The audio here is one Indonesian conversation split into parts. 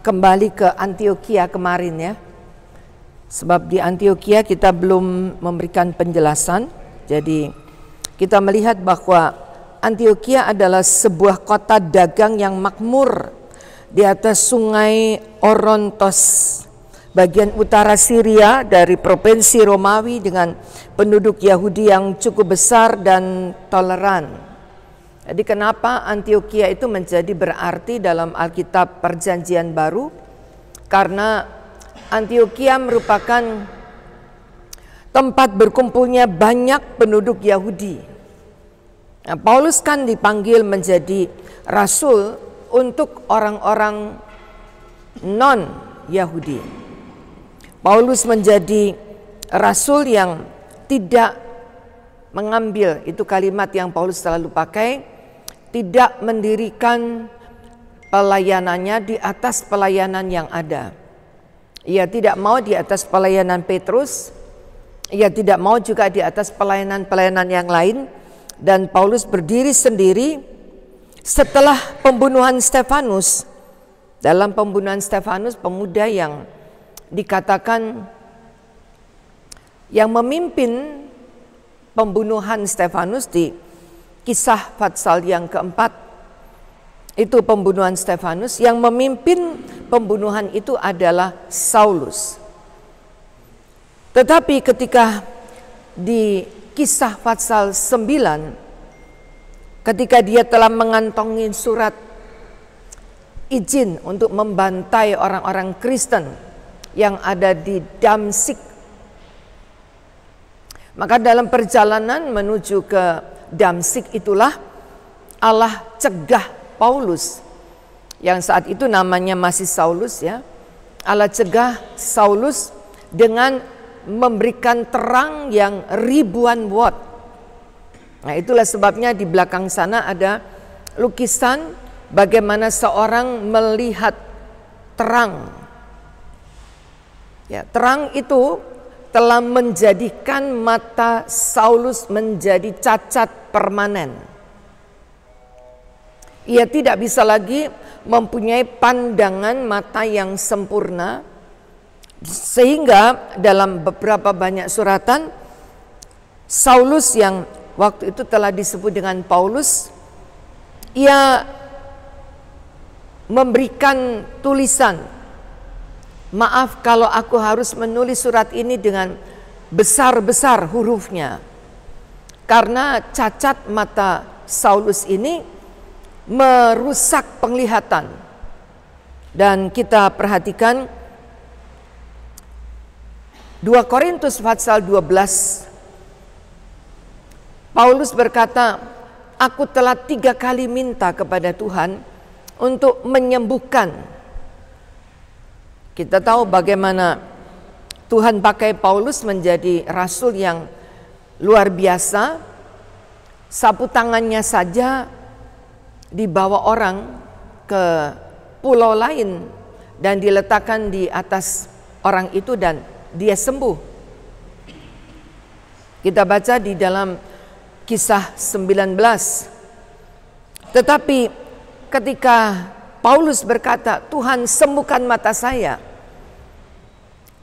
kembali ke Antiokhia kemarin ya. Sebab di Antiokhia kita belum memberikan penjelasan. Jadi kita melihat bahwa Antiokhia adalah sebuah kota dagang yang makmur di atas sungai Orontos, bagian utara Syria dari provinsi Romawi, dengan penduduk Yahudi yang cukup besar dan toleran. Jadi kenapa Antiokhia itu menjadi berarti dalam Alkitab Perjanjian Baru? Karena Antiokhia merupakan tempat berkumpulnya banyak penduduk Yahudi. Nah, Paulus kan dipanggil menjadi rasul untuk orang-orang non-Yahudi. Paulus menjadi rasul yang tidak mengambil, itu kalimat yang Paulus selalu pakai, tidak mendirikan pelayanannya di atas pelayanan yang ada. Ia tidak mau di atas pelayanan Petrus, ia tidak mau juga di atas pelayanan-pelayanan yang lain. Dan Paulus berdiri sendiri setelah pembunuhan Stefanus. Dalam pembunuhan Stefanus, pemuda yang dikatakan yang memimpin pembunuhan Stefanus di Kisah Fatsal yang keempat, itu pembunuhan Stefanus, yang memimpin pembunuhan itu adalah Saulus. Tetapi ketika di Kisah Fatsal 9, ketika dia telah mengantongi surat izin untuk membantai orang-orang Kristen yang ada di Damsyik, maka dalam perjalanan menuju ke Damsyik itulah Allah cegah Paulus, yang saat itu namanya masih Saulus ya. Allah cegah Saulus dengan memberikan terang yang ribuan watt. Nah, itulah sebabnya di belakang sana ada lukisan bagaimana seorang melihat terang. Ya, terang itu telah menjadikan mata Saulus menjadi cacat permanen. Ia tidak bisa lagi mempunyai pandangan mata yang sempurna, sehingga dalam beberapa banyak suratan Saulus yang waktu itu telah disebut dengan Paulus, ia memberikan tulisan, maaf kalau aku harus menulis surat ini dengan besar-besar hurufnya, karena cacat mata Saulus ini merusak penglihatan. Dan kita perhatikan 2 Korintus pasal 12, Paulus berkata, aku telah 3 kali minta kepada Tuhan untuk menyembuhkan. Kita tahu bagaimana Tuhan pakai Paulus menjadi rasul yang luar biasa. Sapu tangannya saja dibawa orang ke pulau lain dan diletakkan di atas orang itu dan dia sembuh. Kita baca di dalam Kisah 19. Tetapi ketika Paulus berkata, Tuhan sembuhkan mata saya,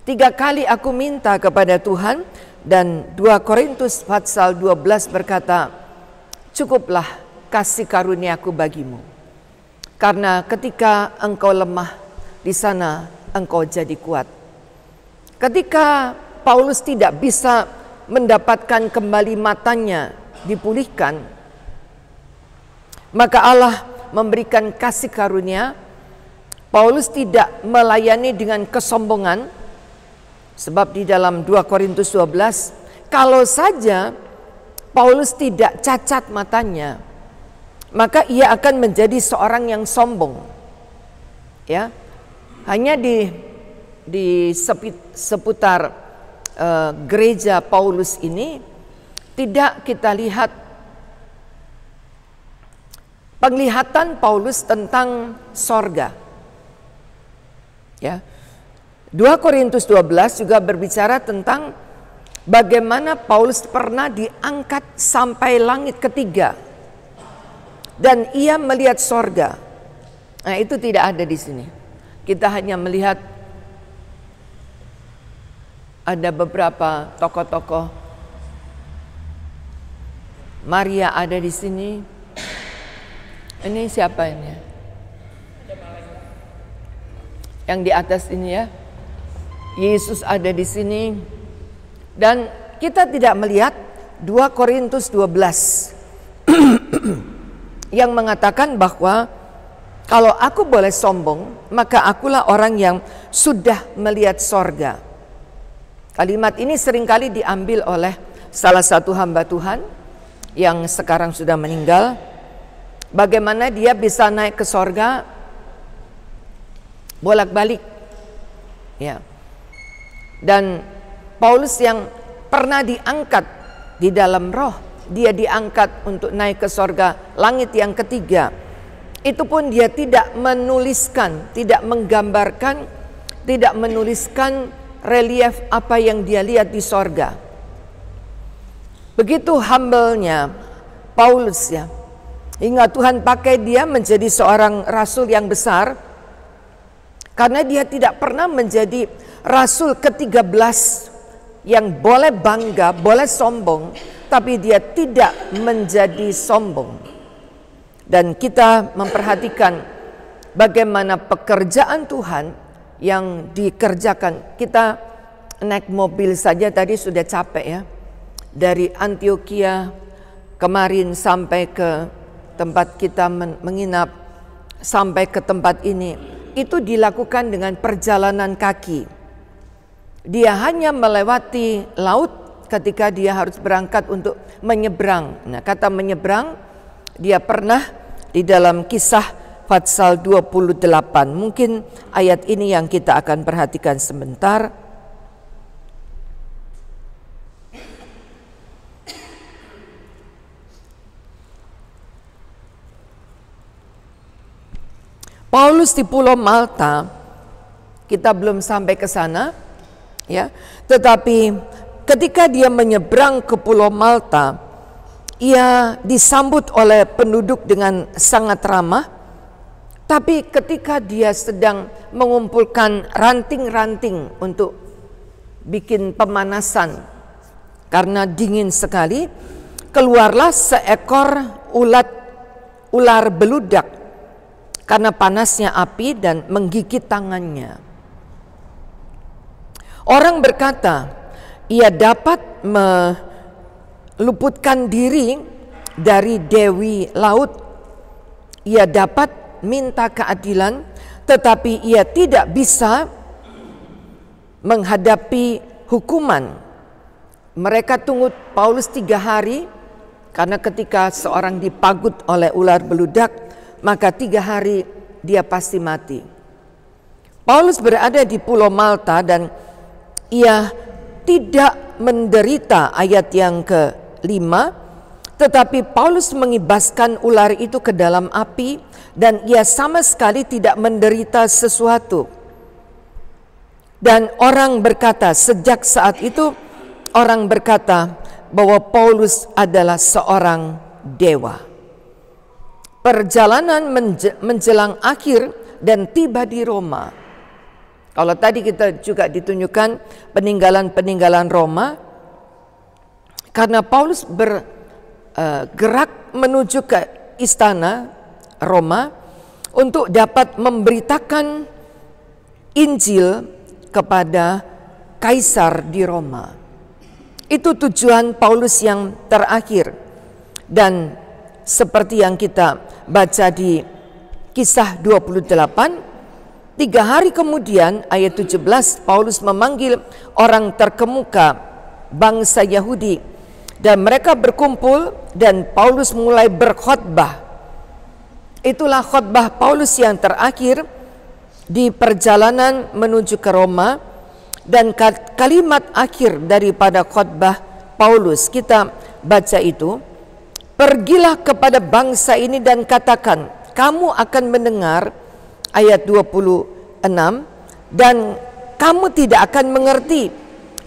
3 kali aku minta kepada Tuhan. Dan 2 Korintus pasal 12 berkata, cukuplah kasih karuniaku bagimu, karena ketika engkau lemah, di sana engkau jadi kuat. Ketika Paulus tidak bisa mendapatkan kembali matanya dipulihkan, maka Allah memberikan kasih karunia. Paulus tidak melayani dengan kesombongan, sebab di dalam 2 Korintus 12, kalau saja Paulus tidak cacat matanya, maka ia akan menjadi seorang yang sombong. Ya, hanya di seputar gereja Paulus ini tidak kita lihat penglihatan Paulus tentang sorga. Ya, 2 Korintus 12 juga berbicara tentang bagaimana Paulus pernah diangkat sampai langit ketiga dan ia melihat sorga. Nah, itu tidak ada di sini. kita hanya melihat ada beberapa tokoh-tokoh. Maria ada di sini. Ini siapa ini? Yang di atas ini ya. Yesus ada di sini. Dan kita tidak melihat 2 Korintus 12 yang mengatakan bahwa kalau aku boleh sombong, maka akulah orang yang sudah melihat sorga. Kalimat ini seringkali diambil oleh salah satu hamba Tuhan yang sekarang sudah meninggal. Bagaimana dia bisa naik ke sorga bolak-balik. Ya. Dan Paulus yang pernah diangkat di dalam roh, dia diangkat untuk naik ke sorga langit yang ketiga. Itu pun dia tidak menuliskan, tidak menggambarkan, tidak menuliskan relief apa yang dia lihat di sorga. Begitu humble-nya Paulus ya, hingga Tuhan pakai dia menjadi seorang rasul yang besar, karena dia tidak pernah menjadi rasul ke-13 yang boleh bangga, boleh sombong, tapi dia tidak menjadi sombong. Dan kita memperhatikan bagaimana pekerjaan Tuhan yang dikerjakan. Kita naik mobil saja tadi sudah capek ya. Dari Antioquia kemarin sampai ke tempat kita menginap, sampai ke tempat ini, itu dilakukan dengan perjalanan kaki. Dia hanya melewati laut ketika dia harus berangkat untuk menyeberang. Nah, kata menyeberang, dia pernah di dalam Kisah pasal 28. Mungkin ayat ini yang kita akan perhatikan sebentar. Paulus di Pulau Malta, kita belum sampai ke sana, ya. Tetapi ketika dia menyeberang ke Pulau Malta, ia disambut oleh penduduk dengan sangat ramah. Tapi ketika dia sedang mengumpulkan ranting-ranting untuk bikin pemanasan karena dingin sekali, keluarlah seekor ular beludak karena panasnya api dan menggigit tangannya. Orang berkata, ia dapat meluputkan diri dari Dewi Laut. Ia dapat minta keadilan, tetapi ia tidak bisa menghadapi hukuman. Mereka tunggu Paulus 3 hari, karena ketika seorang dipagut oleh ular beludak, maka 3 hari dia pasti mati. Paulus berada di Pulau Malta dan ia tidak menderita, ayat yang ke-5, tetapi Paulus mengibaskan ular itu ke dalam api dan ia sama sekali tidak menderita sesuatu. Dan orang berkata, sejak saat itu orang berkata bahwa Paulus adalah seorang dewa. Perjalanan menjelang akhir dan tiba di Roma. Kalau tadi kita juga ditunjukkan peninggalan-peninggalan Roma, karena Paulus bergerak menuju ke istana Roma untuk dapat memberitakan Injil kepada kaisar di Roma. Itu tujuan Paulus yang terakhir. Dan seperti yang kita baca di Kisah 28, 3 hari kemudian, ayat 17, Paulus memanggil orang terkemuka bangsa Yahudi dan mereka berkumpul dan Paulus mulai berkhotbah. Itulah khotbah Paulus yang terakhir di perjalanan menuju ke Roma, dan kalimat akhir daripada khotbah Paulus kita baca itu, pergilah kepada bangsa ini dan katakan, kamu akan mendengar, ayat 26, dan kamu tidak akan mengerti,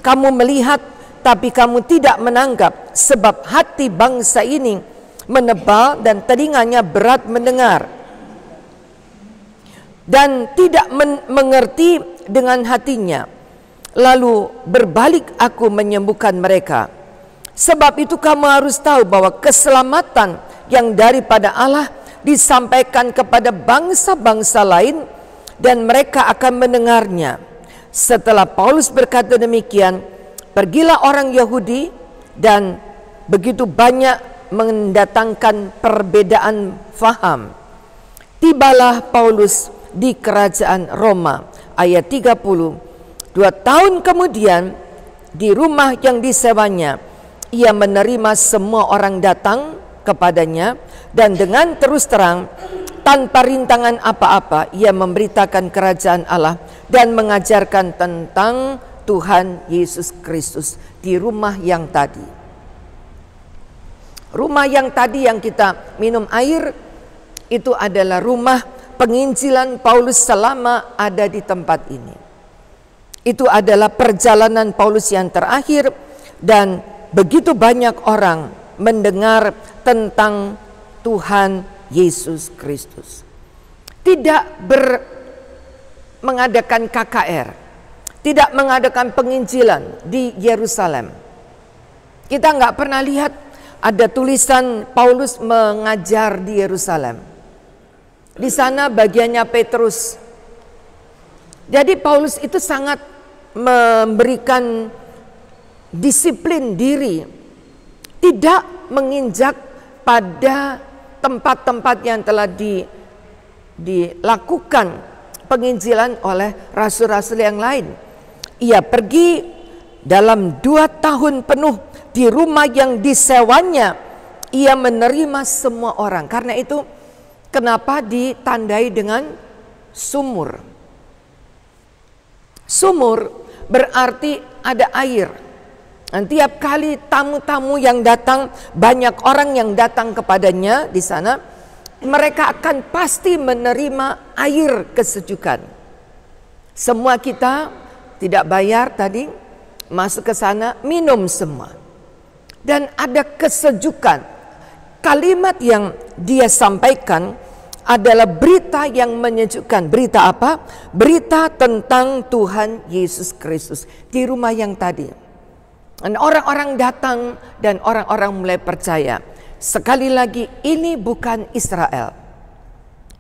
kamu melihat tapi kamu tidak menanggap, sebab hati bangsa ini menebal dan telinganya berat mendengar. dan tidak mengerti dengan hatinya. Lalu berbalik aku menyembuhkan mereka. Sebab itu kamu harus tahu bahwa keselamatan yang daripada Allah disampaikan kepada bangsa-bangsa lain, dan mereka akan mendengarnya. Setelah Paulus berkata demikian, pergilah orang Yahudi dan begitu banyak mendatangkan perbedaan faham. Tibalah Paulus di kerajaan Roma. Ayat 30. 2 tahun kemudian di rumah yang disewanya ia menerima semua orang datang kepadanya, dan dengan terus terang tanpa rintangan apa-apa ia memberitakan kerajaan Allah dan mengajarkan tentang Tuhan Yesus Kristus di rumah yang tadi. Rumah yang tadi yang kita minum air itu adalah rumah penginjilan Paulus selama ada di tempat ini. Itu adalah perjalanan Paulus yang terakhir, dan begitu banyak orang mendengar tentang Tuhan Yesus Kristus. Tidak mengadakan KKR, tidak mengadakan penginjilan di Yerusalem. Kita nggak pernah lihat ada tulisan Paulus mengajar di Yerusalem. Di sana bagiannya Petrus. Jadi Paulus itu sangat memberikan disiplin diri, tidak menginjak pada tempat-tempat yang telah dilakukan penginjilan oleh rasul-rasul yang lain. Ia pergi dalam 2 tahun penuh di rumah yang disewanya. Ia menerima semua orang. Karena itu kenapa ditandai dengan sumur. Sumur berarti ada air. Dan tiap kali tamu-tamu yang datang, banyak orang yang datang kepadanya di sana, mereka akan pasti menerima air kesejukan. Semua kita tidak bayar tadi, masuk ke sana, minum semua. Dan ada kesejukan. Kalimat yang dia sampaikan adalah berita yang menyejukkan. Berita apa? Berita tentang Tuhan Yesus Kristus di rumah yang tadi. Dan orang-orang datang dan orang-orang mulai percaya. Sekali lagi, ini bukan Israel.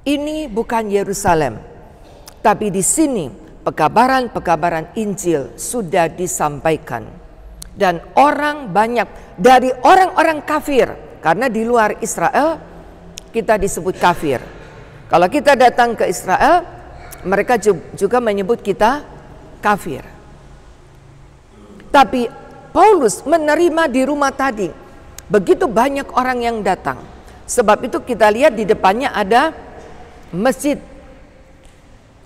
Ini bukan Yerusalem. Tapi di sini pekabaran-pekabaran Injil sudah disampaikan. Dan orang banyak dari orang-orang kafir, karena di luar Israel kita disebut kafir. Kalau kita datang ke Israel, mereka juga menyebut kita kafir. Tapi Paulus menerima di rumah tadi begitu banyak orang yang datang. Sebab itu kita lihat di depannya ada masjid.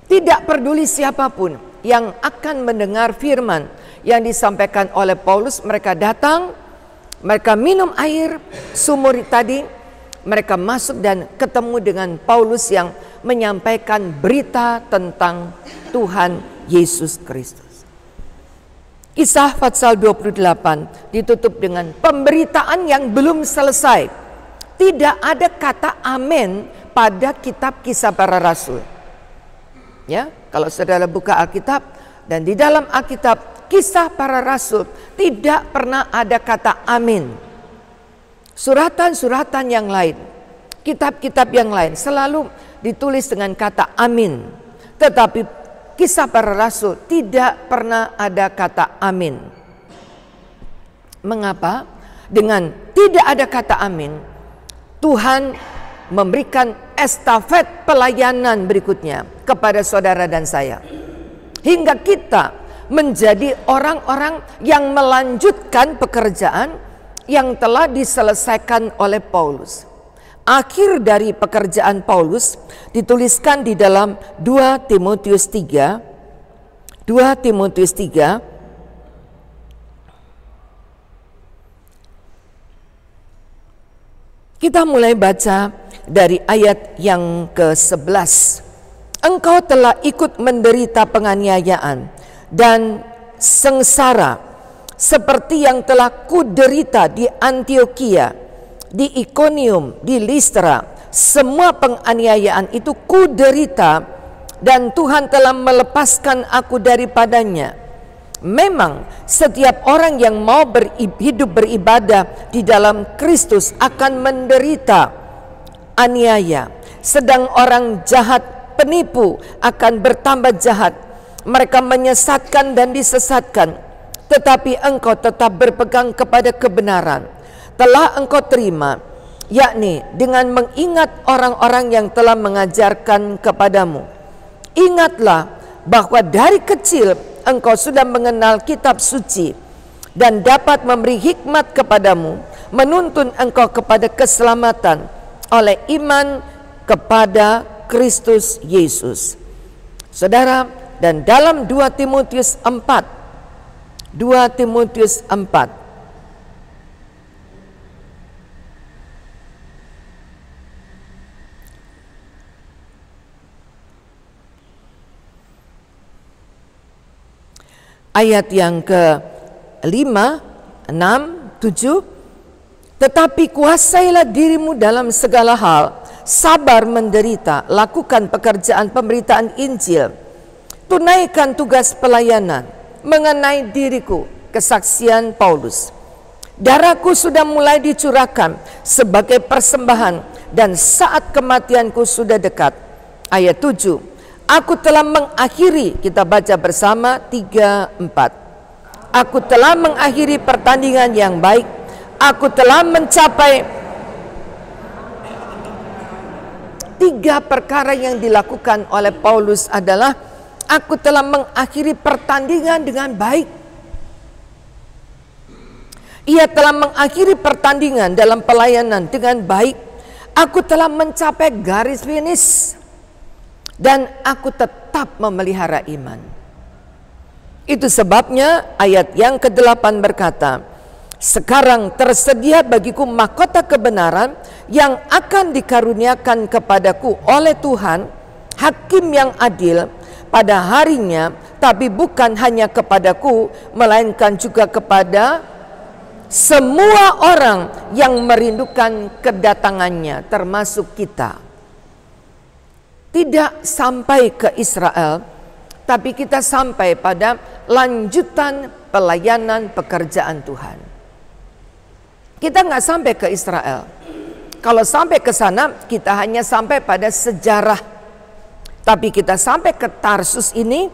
Tidak peduli siapapun yang akan mendengar firman yang disampaikan oleh Paulus, mereka datang, mereka minum air sumur tadi. Mereka masuk dan ketemu dengan Paulus yang menyampaikan berita tentang Tuhan Yesus Kristus. Kisah pasal 28 ditutup dengan pemberitaan yang belum selesai. Tidak ada kata amin pada kitab Kisah Para Rasul. Ya, kalau saudara buka Alkitab, dan di dalam Alkitab Kisah Para Rasul tidak pernah ada kata amin. Suratan-suratan yang lain, kitab-kitab yang lain selalu ditulis dengan kata amin. Tetapi Kisah Para Rasul tidak pernah ada kata amin. Mengapa? Dengan tidak ada kata amin, Tuhan memberikan estafet pelayanan berikutnya kepada saudara dan saya. Hingga kita menjadi orang-orang yang melanjutkan pekerjaan yang telah diselesaikan oleh Paulus. Akhir dari pekerjaan Paulus dituliskan di dalam 2 Timotius 3. 2 Timotius 3 kita mulai baca dari ayat yang ke-11. Engkau telah ikut menderita penganiayaan dan sengsara seperti yang telah kuderita di Antiokhia, di Ikonium, di Listra. Semua penganiayaan itu kuderita dan Tuhan telah melepaskan aku daripadanya. Memang setiap orang yang mau hidup beribadah di dalam Kristus akan menderita aniaya, sedang orang jahat penipu akan bertambah jahat. Mereka menyesatkan dan disesatkan, tetapi engkau tetap berpegang kepada kebenaran. Telah engkau terima, yakni dengan mengingat orang-orang yang telah mengajarkan kepadamu. Ingatlah bahwa dari kecil engkau sudah mengenal kitab suci dan dapat memberi hikmat kepadamu, menuntun engkau kepada keselamatan oleh iman kepada Kristus Yesus. Saudara, dan dalam 2 Timotius 4 ayat yang ke-5, 6, 7, tetapi kuasailah dirimu dalam segala hal, sabar menderita, lakukan pekerjaan pemberitaan Injil, tunaikan tugas pelayanan. Mengenai diriku, kesaksian Paulus, darahku sudah mulai dicurahkan sebagai persembahan dan saat kematianku sudah dekat. Ayat 7, aku telah mengakhiri, kita baca bersama 3-4. Aku telah mengakhiri pertandingan yang baik, aku telah mencapai. 3 perkara yang dilakukan oleh Paulus adalah aku telah mengakhiri pertandingan dengan baik. Ia telah mengakhiri pertandingan dalam pelayanan dengan baik. Aku telah mencapai garis finish dan aku tetap memelihara iman. Itu sebabnya ayat yang ke-8 berkata, sekarang tersedia bagiku mahkota kebenaran yang akan dikaruniakan kepadaku oleh Tuhan, hakim yang adil pada harinya, tapi bukan hanya kepadaku, melainkan juga kepada semua orang yang merindukan kedatangannya, termasuk kita. Tidak sampai ke Israel, tapi kita sampai pada lanjutan pelayanan pekerjaan Tuhan. Kita nggak sampai ke Israel. Kalau sampai ke sana, kita hanya sampai pada sejarah. Tapi kita sampai ke Tarsus ini,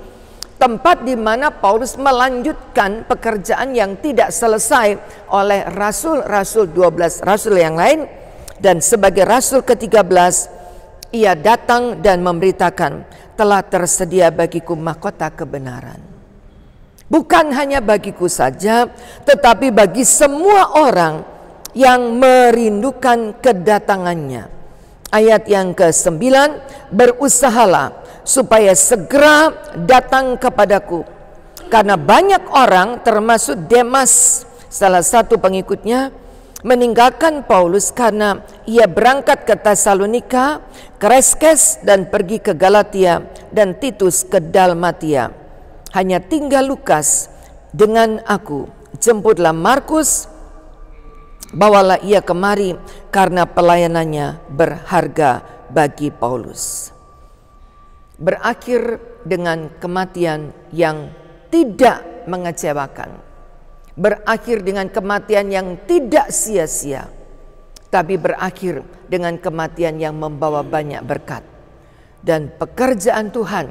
tempat di mana Paulus melanjutkan pekerjaan yang tidak selesai oleh rasul-rasul 12 rasul yang lain. Dan sebagai rasul ke-13, ia datang dan memberitakan, telah tersedia bagiku mahkota kebenaran. Bukan hanya bagiku saja, tetapi bagi semua orang yang merindukan kedatangannya. Ayat yang ke-9, berusahalah supaya segera datang kepadaku. Karena banyak orang, termasuk Demas, salah satu pengikutnya, meninggalkan Paulus karena ia berangkat ke Tesalonika, Kreskes dan pergi ke Galatia, dan Titus ke Dalmatia. Hanya tinggal Lukas dengan aku. Jemputlah Markus, bawalah ia kemari karena pelayanannya berharga bagi Paulus. Berakhir dengan kematian yang tidak mengecewakan. Berakhir dengan kematian yang tidak sia-sia, tapi berakhir dengan kematian yang membawa banyak berkat. Dan pekerjaan Tuhan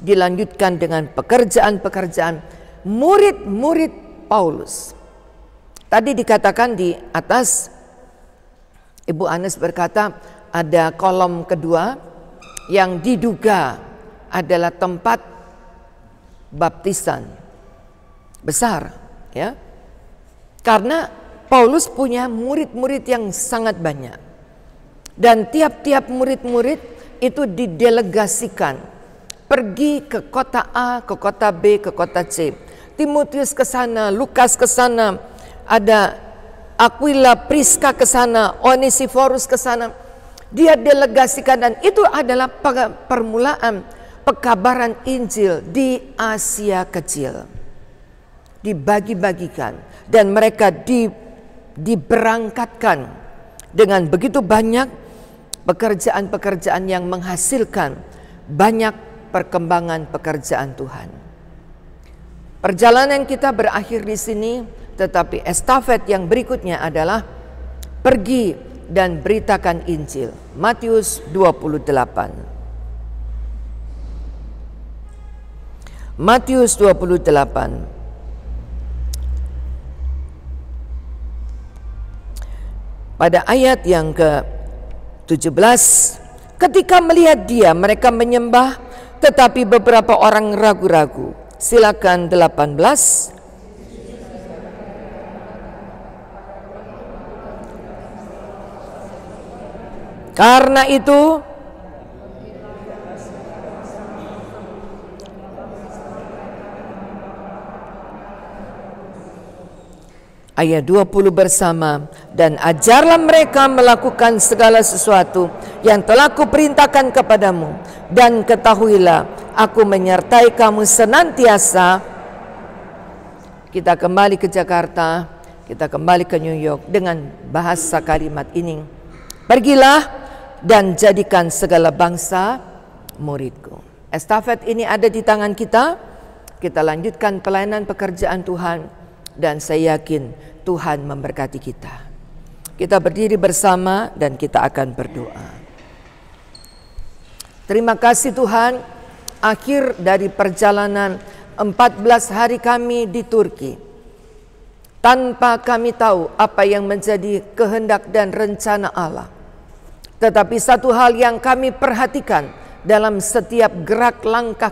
dilanjutkan dengan pekerjaan-pekerjaan murid-murid Paulus. Tadi dikatakan di atas, Ibu Anes berkata ada kolom kedua yang diduga adalah tempat baptisan besar. Ya, karena Paulus punya murid-murid yang sangat banyak, dan tiap-tiap murid-murid itu didelegasikan pergi ke kota A, ke kota B, ke kota C. Timotius ke sana, Lukas ke sana, ada Aquila, Priska ke sana, Onesiphorus ke sana. Dia delegasikan, dan itu adalah permulaan pekabaran Injil di Asia Kecil. Dibagi-bagikan dan mereka diberangkatkan dengan begitu banyak pekerjaan-pekerjaan yang menghasilkan banyak perkembangan pekerjaan Tuhan. Perjalanan kita berakhir di sini, tetapi estafet yang berikutnya adalah pergi dan beritakan Injil. Matius 28. Matius 28. Pada ayat yang ke-17, ketika melihat dia, mereka menyembah, tetapi beberapa orang ragu-ragu. Silakan 18. Karena itu ayat 20 bersama, dan ajarlah mereka melakukan segala sesuatu yang telah kuperintahkan kepadamu, dan ketahuilah aku menyertai kamu senantiasa. Kita kembali ke Jakarta, kita kembali ke New York dengan bahasa kalimat ini. Pergilah dan jadikan segala bangsa muridku. Estafet ini ada di tangan kita. Kita lanjutkan pelayanan pekerjaan Tuhan, dan saya yakin Tuhan memberkati kita. Kita berdiri bersama dan kita akan berdoa. Terima kasih Tuhan, akhir dari perjalanan 14 hari kami di Turki, tanpa kami tahu apa yang menjadi kehendak dan rencana Allah. Tetapi satu hal yang kami perhatikan dalam setiap gerak langkah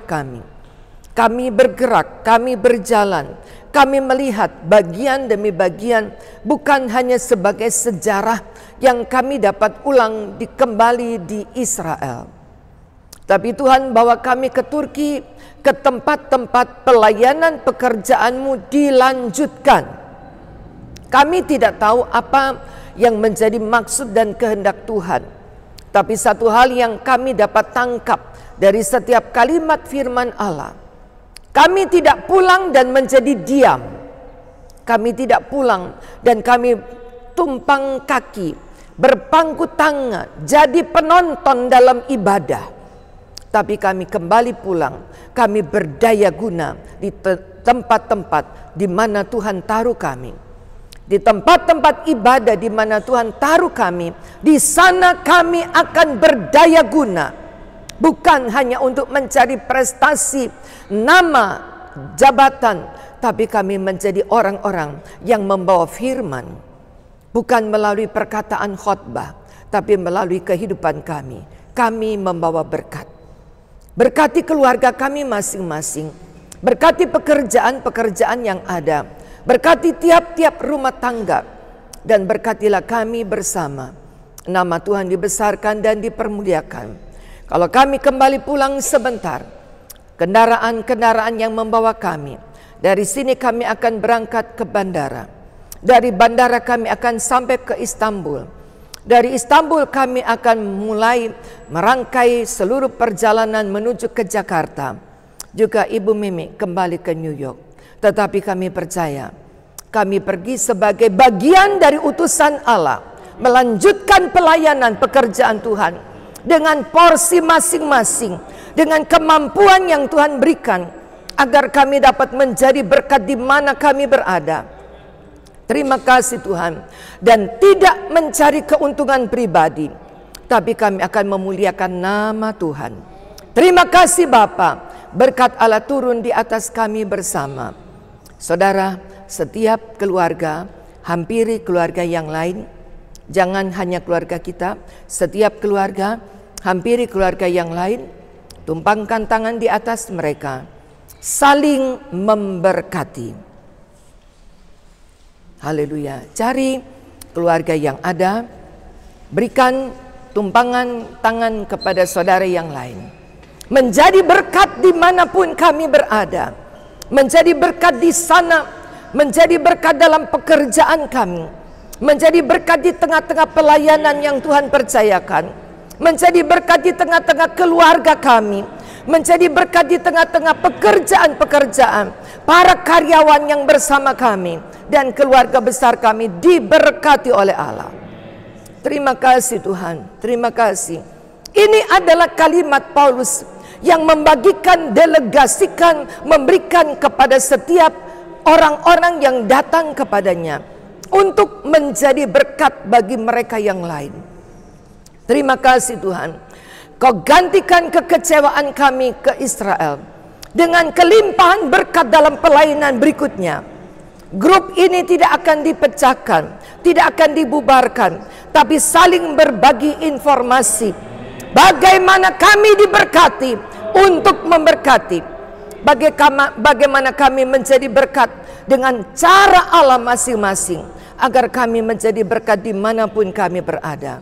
kami bergerak, kami berjalan, kami melihat bagian demi bagian, bukan hanya sebagai sejarah yang kami dapat ulang kembali di Israel. Tapi Tuhan bawa kami ke Turki, ke tempat-tempat pelayanan pekerjaan-Mu dilanjutkan. Kami tidak tahu apa yang menjadi maksud dan kehendak Tuhan. Tapi satu hal yang kami dapat tangkap dari setiap kalimat firman Allah, kami tidak pulang dan menjadi diam. Kami tidak pulang dan kami tumpang kaki, berpangku tangan, jadi penonton dalam ibadah. Tapi kami kembali pulang, kami berdaya guna di tempat-tempat di mana Tuhan taruh kami. Di tempat-tempat ibadah di mana Tuhan taruh kami, di sana kami akan berdaya guna. Bukan hanya untuk mencari prestasi, nama, jabatan, tapi kami menjadi orang-orang yang membawa firman. Bukan melalui perkataan khotbah, tapi melalui kehidupan kami. Kami membawa berkat. Berkati keluarga kami masing-masing. Berkati pekerjaan-pekerjaan yang ada. Berkati tiap-tiap rumah tangga. Dan berkatilah kami bersama. Nama Tuhan dibesarkan dan dipermuliakan. Kalau kami kembali pulang sebentar, kendaraan-kendaraan yang membawa kami, dari sini kami akan berangkat ke bandara. Dari bandara kami akan sampai ke Istanbul. Dari Istanbul kami akan mulai merangkai seluruh perjalanan menuju ke Jakarta. Juga Ibu Mimi kembali ke New York. Tetapi kami percaya, kami pergi sebagai bagian dari utusan Allah, melanjutkan pelayanan pekerjaan Tuhan dengan porsi masing-masing, dengan kemampuan yang Tuhan berikan, agar kami dapat menjadi berkat di mana kami berada. Terima kasih Tuhan. Dan tidak mencari keuntungan pribadi, tapi kami akan memuliakan nama Tuhan. Terima kasih Bapa, berkat Allah turun di atas kami bersama. Saudara, setiap keluarga, hampiri keluarga yang lain. Jangan hanya keluarga kita, setiap keluarga, hampiri keluarga yang lain. Tumpangkan tangan di atas mereka, saling memberkati. Haleluya. Cari keluarga yang ada, berikan tumpangan tangan kepada saudara yang lain. Menjadi berkat dimanapun kami berada. Menjadi berkat di sana, menjadi berkat dalam pekerjaan kami, menjadi berkat di tengah-tengah pelayanan yang Tuhan percayakan, menjadi berkat di tengah-tengah keluarga kami, menjadi berkat di tengah-tengah pekerjaan-pekerjaan, para karyawan yang bersama kami, dan keluarga besar kami diberkati oleh Allah. Terima kasih Tuhan, terima kasih. Ini adalah kalimat Paulus yang membagikan, delegasikan, memberikan kepada setiap orang-orang yang datang kepadanya untuk menjadi berkat bagi mereka yang lain. Terima kasih Tuhan, Kau gantikan kekecewaan kami ke Israel dengan kelimpahan berkat dalam pelayanan berikutnya. Grup ini tidak akan dipecahkan, tidak akan dibubarkan, tapi saling berbagi informasi. Bagaimana kami diberkati untuk memberkati. Bagaimana kami menjadi berkat dengan cara Allah masing-masing. Agar kami menjadi berkat dimanapun kami berada.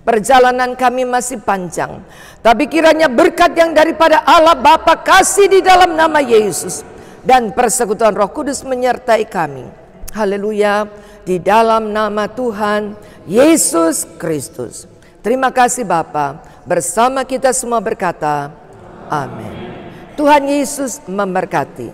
Perjalanan kami masih panjang, tapi kiranya berkat yang daripada Allah Bapa kasih di dalam nama Yesus dan persekutuan Roh Kudus menyertai kami. Haleluya, di dalam nama Tuhan Yesus Kristus. Terima kasih Bapa. Bersama kita semua berkata, amin. Tuhan Yesus memberkati.